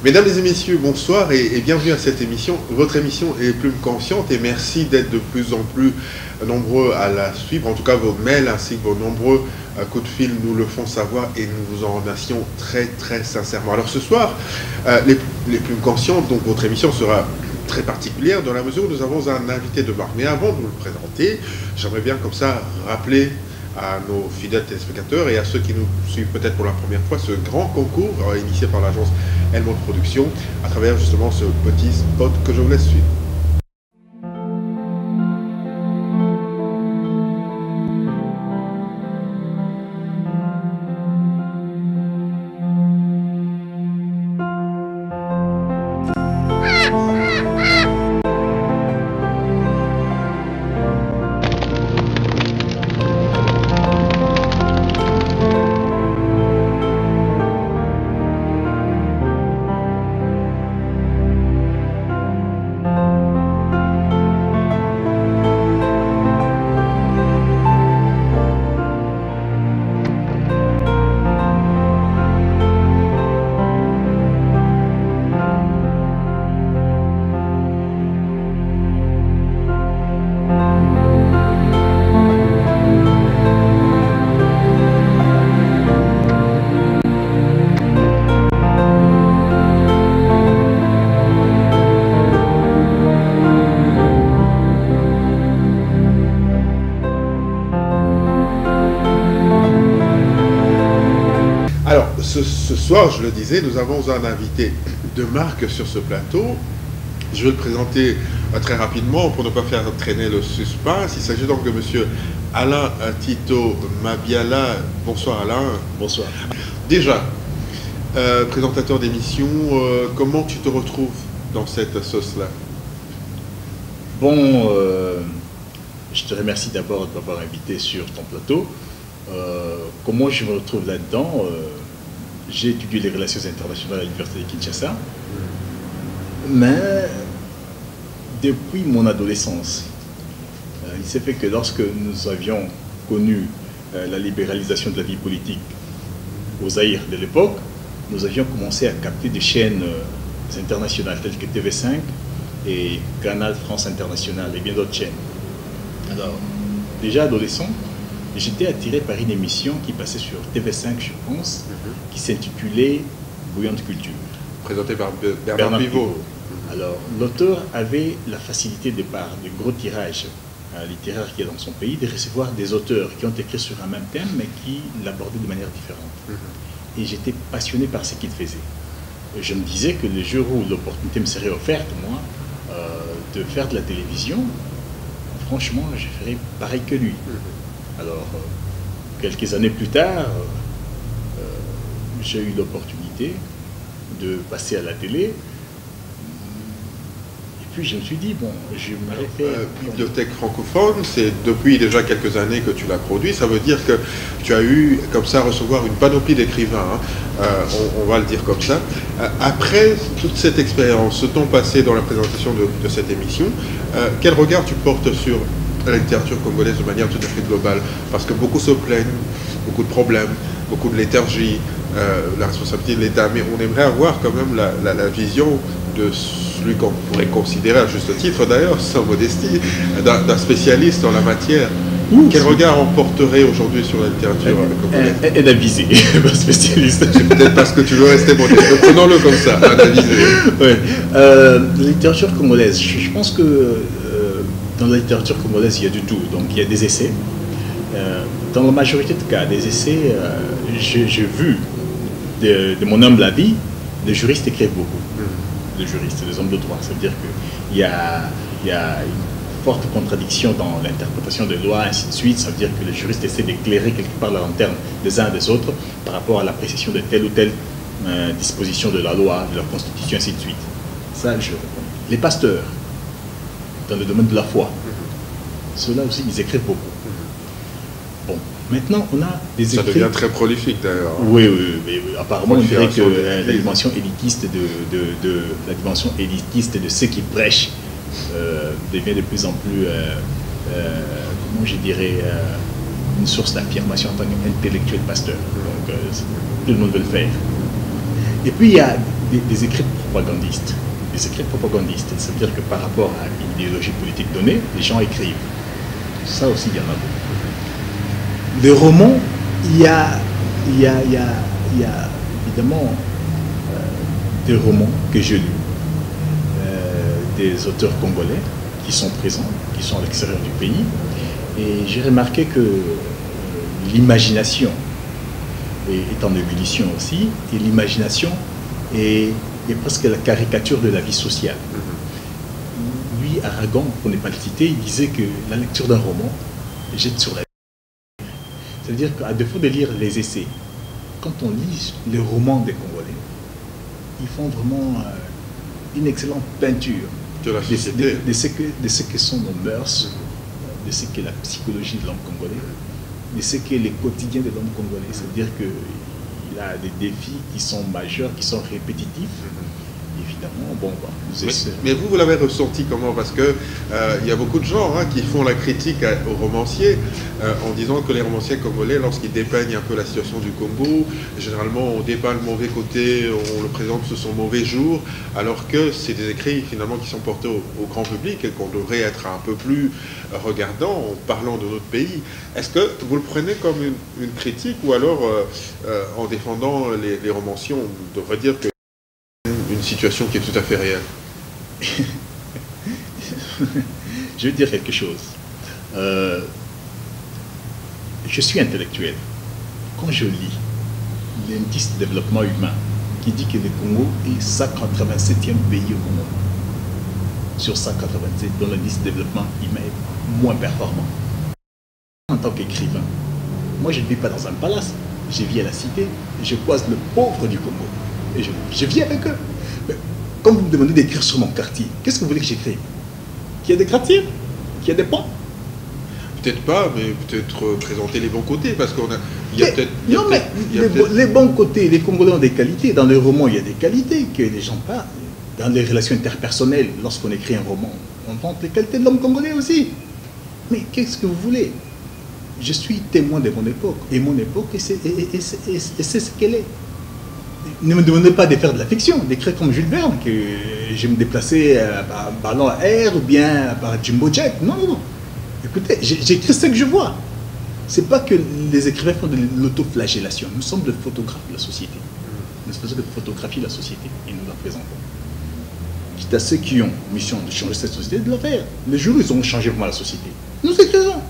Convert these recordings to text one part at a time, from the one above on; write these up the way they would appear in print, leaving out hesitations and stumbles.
Mesdames et messieurs, bonsoir et bienvenue à cette émission. Votre émission est Plume Consciente et merci d'être de plus en plus nombreux à la suivre. En tout cas, vos mails ainsi que vos nombreux coups de fil nous le font savoir et nous vous en remercions très sincèrement. Alors ce soir, les Plumes Conscientes, donc votre émission sera très particulière dans la mesure où nous avons un invité de marque. Mais avant de vous le présenter, j'aimerais bien comme ça rappeler à nos fidèles téléspectateurs et à ceux qui nous suivent peut-être pour la première fois ce grand concours initié par l'agence Elmont Productions à travers justement ce petit spot que je vous laisse suivre. Ce soir, je le disais, nous avons un invité de marque sur ce plateau. Je vais le présenter très rapidement pour ne pas faire traîner le suspense. Il s'agit donc de monsieur Alain Tito Mabiala. Bonsoir Alain. Bonsoir. Déjà, présentateur d'émission, comment tu te retrouves dans cette sauce-là? Bon, je te remercie d'abord de m'avoir invité sur ton plateau. Comment je me retrouve là-dedans? J'ai étudié les relations internationales à l'Université de Kinshasa, mais depuis mon adolescence, il s'est fait que lorsque nous avions connu la libéralisation de la vie politique au Zaïre de l'époque, nous avions commencé à capter des chaînes internationales telles que TV5 et Canal France International et bien d'autres chaînes. Alors, déjà adolescent, j'étais attiré par une émission qui passait sur TV5, je pense, qui s'intitulait Bouillante Culture. Présenté par Bernard Pivot. Alors, l'auteur avait la facilité, de par de gros tirages littéraires qu'il y a dans son pays, de recevoir des auteurs qui ont écrit sur un même thème, mais qui l'abordaient de manière différente. Et j'étais passionné par ce qu'il faisait. Et je me disais que le jour où l'opportunité me serait offerte, moi, de faire de la télévision, franchement, je ferais pareil que lui. Alors, quelques années plus tard, j'ai eu l'opportunité de passer à la télé. Et puis, je me suis dit, bon, je m'aurais fait... Bibliothèque francophone, c'est depuis déjà quelques années que tu l'as produit. Ça veut dire que tu as eu, comme ça, à recevoir une panoplie d'écrivains. On va le dire comme ça. Après toute cette expérience, ce temps passé dans la présentation de cette émission, quel regard tu portes sur la littérature congolaise de manière tout à fait globale, parce que beaucoup se plaignent, beaucoup de problèmes, beaucoup de léthargie, la responsabilité de l'État, mais on aimerait avoir quand même la vision de celui qu'on pourrait considérer, à juste titre d'ailleurs, sans modestie, d'un spécialiste en la matière. Quel regard on porterait aujourd'hui sur la littérature congolaise? Et d'aviser, pas spécialiste. Peut-être parce que tu veux rester modeste. Prenons-le comme ça, un avisé. Ouais. La littérature congolaise, je pense que dans la littérature congolaise, il y a du tout. Donc, il y a des essais. Dans la majorité des cas, des essais, j'ai vu, de mon humble avis, les juristes écrivent beaucoup. Les juristes, les hommes de droit. Ça veut dire qu'il y a une forte contradiction dans l'interprétation des lois, ainsi de suite. Ça veut dire que les juristes essaient d'éclairer quelque part la lanterne des uns et des autres par rapport à l'appréciation de telle ou telle dispositions de la loi, de la Constitution, ainsi de suite. Ça, les pasteurs, dans le domaine de la foi, ceux-là aussi, ils écrivent beaucoup. Bon, maintenant, on a des écrits... Ça devient très prolifique, d'ailleurs. Oui, apparemment, on dirait que la dimension élitiste la dimension élitiste de ceux qui prêchent devient de plus en plus, comment je dirais, une source d'affirmation en tant qu'intellectuel pasteur. Donc, tout le monde veut le faire. Et puis, il y a des écrits propagandistes. Des écrits propagandistes, c'est-à-dire que par rapport à une idéologie politique donnée, les gens écrivent. Ça aussi, il y en a beaucoup. Les romans, il y a évidemment des romans que j'ai lus, des auteurs congolais qui sont présents, qui sont à l'extérieur du pays. Et j'ai remarqué que l'imagination est en ébullition aussi, et l'imagination est presque la caricature de la vie sociale. Lui, Aragon, pour ne pas le citer, il disait que la lecture d'un roman jette sur la vie. C'est-à-dire qu'à défaut de lire les essais, quand on lit les romans des Congolais, ils font vraiment une excellente peinture de la société, de ce que sont nos mœurs, de ce qu'est la psychologie de l'homme congolais, de ce qu'est les quotidiens de l'homme congolais. C'est-à-dire qu'il a des défis qui sont majeurs, qui sont répétitifs. Évidemment, bon, mais vous l'avez ressenti comment? Parce que il y a beaucoup de gens qui font la critique aux romanciers en disant que les romanciers congolais, lorsqu'ils dépeignent un peu la situation du Congo, généralement on dépeint le mauvais côté, on le présente sous son mauvais jour, alors que c'est des écrits finalement qui sont portés au grand public et qu'on devrait être un peu plus regardant en parlant de notre pays. Est-ce que vous le prenez comme une critique, ou alors en défendant les romanciers, on devrait dire que une situation qui est tout à fait réelle? Je vais dire quelque chose. Je suis intellectuel. Quand je lis l'indice de développement humain qui dit que le Congo est 187e pays au monde, sur 187, dont l'indice de développement humain est moins performant. En tant qu'écrivain, moi je ne vis pas dans un palace, je vis à la cité, je croise le pauvre du Congo et je vis avec eux. Mais quand vous me demandez d'écrire sur mon quartier, qu'est-ce que vous voulez que j'écrive? Qu'il y ait des quartiers? Qu'il y ait des ponts? Peut-être pas, mais peut-être présenter les bons côtés, parce qu'on a... Les bons côtés, les Congolais ont des qualités. Dans les romans, il y a des qualités que les gens parlent. Dans les relations interpersonnelles, lorsqu'on écrit un roman, on vante les qualités de l'homme congolais aussi. Mais qu'est-ce que vous voulez? Je suis témoin de mon époque. Et mon époque, c'est ce qu'elle est. Ne me demandez pas de faire de la fiction, d'écrire comme Jules Verne, que je vais me déplacer par ballon à air ou bien par Jumbo Jet. Non, non, non. Écoutez, j'écris ce que je vois. C'est pas que les écrivains font de l'autoflagellation. Nous sommes des photographes de la société. Nous faisons de photographier la société et nous la présentons. Quitte à ceux qui ont mission de changer cette société, de la faire. Le jour où ils auront changé vraiment la société, nous écrirons.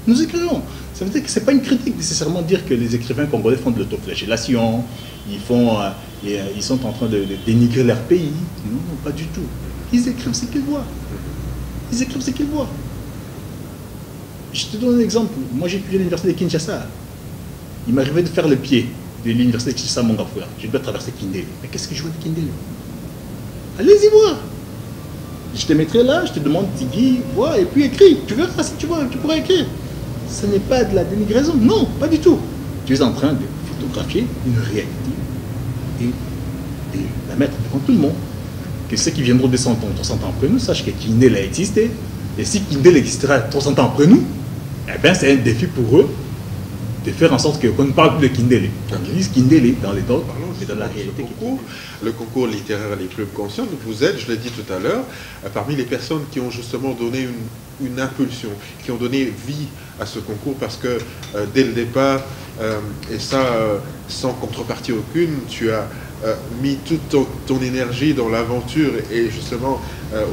Nous écrirons. Ça veut dire que ce n'est pas une critique nécessairement de dire que les écrivains congolais font de l'autoflagellation, ils sont en train de dénigrer leur pays. Non, non, pas du tout. Ils écrivent ce qu'ils voient. Ils écrivent ce qu'ils voient. Je te donne un exemple. Moi, j'ai étudié à l'université de Kinshasa. Il m'arrivait de faire le pied de l'université de Kinshasa, mon gafouin. Je dois traverser Kindele. Mais qu'est-ce que je vois de Kindele? Allez-y voir. Je te mettrai là, je te demande, Tigui, vois, et puis écris. Tu verras si tu vois, tu pourras écrire. Ce n'est pas de la dénigraison. Non, pas du tout. Tu es en train de photographier une réalité et de la mettre devant tout le monde. Que ceux qui viendront de 100 ans, 300 ans après nous sachent que Kindele a existé. Et si Kindele existera 300 ans après nous, eh bien c'est un défi pour eux de faire en sorte qu'on ne parle plus de Kindele. On dise Kindele dans les dogmes, mais dans la réalité. Le concours littéraire Les Plumes Conscientes, vous êtes, je l'ai dit tout à l'heure, parmi les personnes qui ont justement donné une impulsion, qui ont donné vie à ce concours, parce que dès le départ, et ça sans contrepartie aucune, tu as mis toute ton énergie dans l'aventure, et justement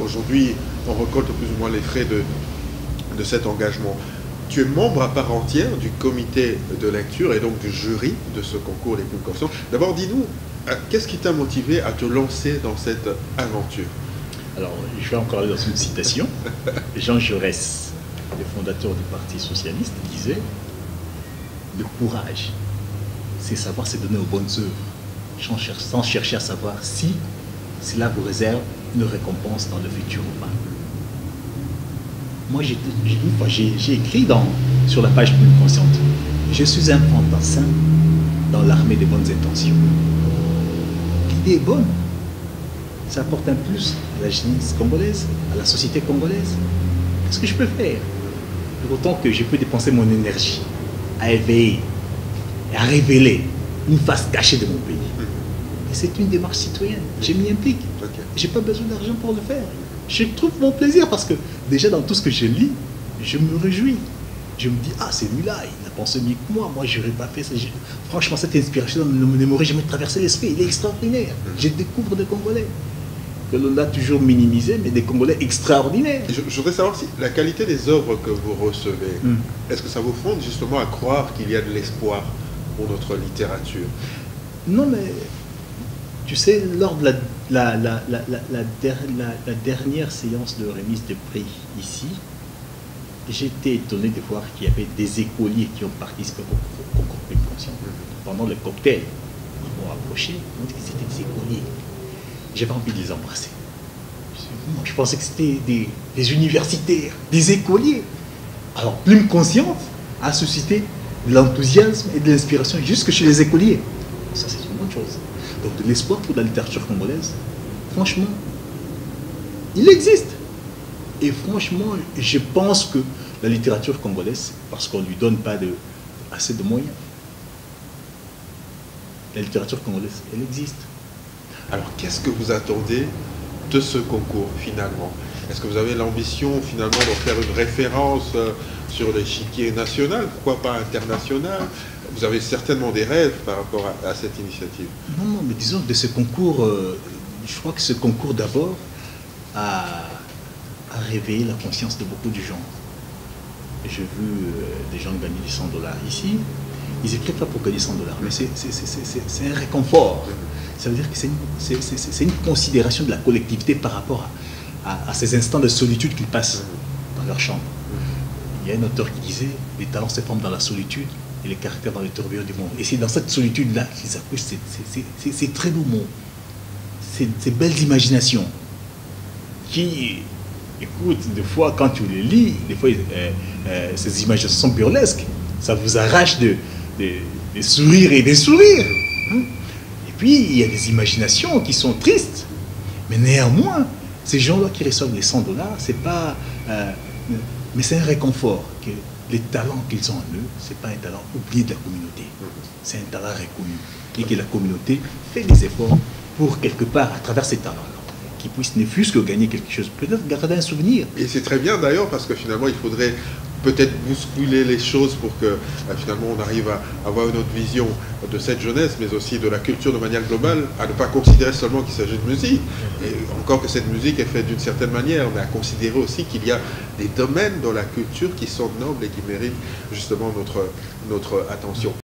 aujourd'hui on récolte plus ou moins les frais de cet engagement. Tu es membre à part entière du comité de lecture et donc du jury de ce concours Les Plumes Conscientes. D'abord, dis-nous, qu'est-ce qui t'a motivé à te lancer dans cette aventure? Alors, je vais encore aller dans une citation. Jean Jaurès, le fondateur du Parti socialiste, disait « Le courage, c'est savoir se donner aux bonnes œuvres. sans chercher à savoir si cela vous réserve une récompense dans le futur ou pas. Moi, j'ai écrit sur la page Plume Consciente, je suis un fantassin dans l'armée des bonnes intentions. L'idée est bonne. Ça apporte un plus à la jeunesse congolaise, à la société congolaise. Qu'est-ce que je peux faire? Pour autant que je peux dépenser mon énergie à éveiller et à révéler une face cachée de mon pays. Et c'est une démarche citoyenne. Je m'y implique. Je n'ai pas besoin d'argent pour le faire. Je trouve mon plaisir parce que déjà dans tout ce que je lis, je me réjouis. Je me dis, ah, celui-là, il a pensé mieux que moi. Moi, je n'aurais pas fait ça. Franchement, cette inspiration ne m'aurait jamais traversé l'esprit. Il est extraordinaire. Je découvre des Congolais que l'on a toujours minimisé, mais des Congolais extraordinaires. Je voudrais savoir si la qualité des œuvres que vous recevez, est-ce que ça vous fonde justement à croire qu'il y a de l'espoir pour notre littérature? Non, mais tu sais, lors de la dernière séance de remise de prix ici, j'étais étonné de voir qu'il y avait des écoliers qui ont participé au concours Plume Consciente. Pendant le cocktail, ils m'ont approché, ils m'ont dit que c'était des écoliers. J'avais envie de les embrasser. Je pensais que c'était des universitaires, des écoliers. Alors, Plume Consciente a suscité de l'enthousiasme et de l'inspiration jusque chez les écoliers. Ça, c'est une bonne chose. Donc, de l'espoir pour la littérature congolaise, franchement, il existe. Et franchement, je pense que la littérature congolaise, parce qu'on ne lui donne pas assez de moyens, la littérature congolaise, elle existe. Alors, qu'est-ce que vous attendez de ce concours, finalement? Est-ce que vous avez l'ambition, finalement, d'en faire une référence sur l'échiquier national, pourquoi pas international? Vous avez certainement des rêves par rapport à cette initiative. Non, mais disons de ce concours, je crois que ce concours, d'abord, a réveillé la conscience de beaucoup de gens. J'ai vu des gens gagner les $100 ici. Ils étaient pas pour gagner $100, mais c'est un réconfort. Ça veut dire que c'est une considération de la collectivité par rapport à ces instants de solitude qu'ils passent dans leur chambre. Il y a un auteur qui disait « Les talents se forment dans la solitude et les caractères dans les tourbillons du monde ». Et c'est dans cette solitude-là qu'ils accouchent ces très beaux mots, ces belles imaginations qui, écoute, des fois quand tu les lis, des fois ces imaginations sont burlesques, ça vous arrache des sourires et des sourires. Et puis, il y a des imaginations qui sont tristes. Mais néanmoins, ces gens-là qui reçoivent les $100, c'est pas... mais c'est un réconfort. Que les talents qu'ils ont en eux, ce n'est pas un talent oublié de la communauté. C'est un talent reconnu. Et que la communauté fait des efforts pour, quelque part, à travers ces talents-là, qu'ils puissent ne fût-ce que gagner quelque chose. Peut-être garder un souvenir. Et c'est très bien d'ailleurs, parce que finalement, il faudrait peut-être bousculer les choses pour que finalement on arrive à avoir une autre vision de cette jeunesse, mais aussi de la culture de manière globale, à ne pas considérer seulement qu'il s'agit de musique, et encore que cette musique est faite d'une certaine manière, mais à considérer aussi qu'il y a des domaines dans la culture qui sont nobles et qui méritent justement notre attention.